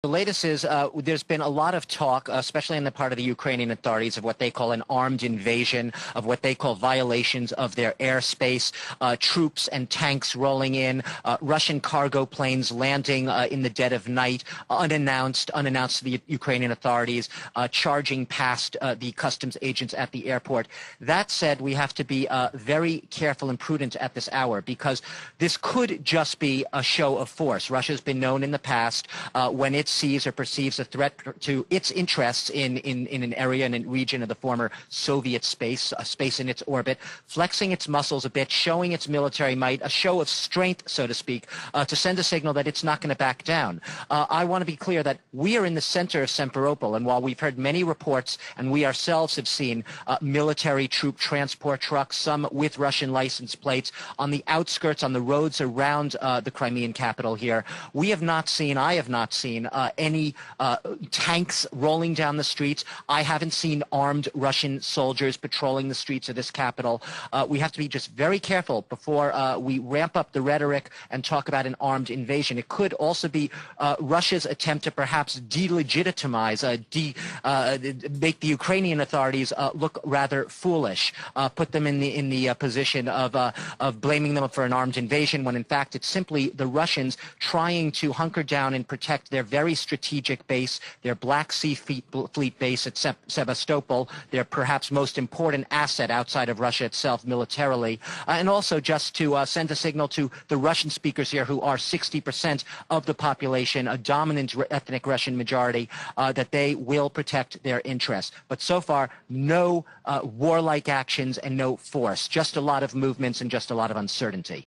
The latest is there's been a lot of talk, especially on the part of the Ukrainian authorities, of what they call an armed invasion, of what they call violations of their airspace, troops and tanks rolling in, Russian cargo planes landing in the dead of night, unannounced to the Ukrainian authorities, charging past the customs agents at the airport. That said, we have to be very careful and prudent at this hour, because this could just be a show of force. Russia's been known in the past when it sees or perceives a threat to its interests in an area, in a region of the former Soviet space, a space in its orbit, flexing its muscles a bit, showing its military might, a show of strength, so to speak, to send a signal that it's not going to back down. I want to be clear that we are in the center of Simferopol, and while we've heard many reports, and we ourselves have seen military troop transport trucks, some with Russian license plates, on the outskirts, on the roads around the Crimean capital here, I have not seen any tanks rolling down the streets. I haven't seen armed Russian soldiers patrolling the streets of this capital. We have to be just very careful before we ramp up the rhetoric and talk about an armed invasion. It could also be Russia's attempt to perhaps delegitimize, make the Ukrainian authorities look rather foolish, put them in the position of blaming them for an armed invasion, when in fact it's simply the Russians trying to hunker down and protect their very strategic base, their Black Sea fleet base at Sevastopol, their perhaps most important asset outside of Russia itself militarily, and also just to send a signal to the Russian speakers here, who are 60% of the population, a dominant ethnic Russian majority, that they will protect their interests. But so far, no warlike actions and no force, just a lot of movements and just a lot of uncertainty.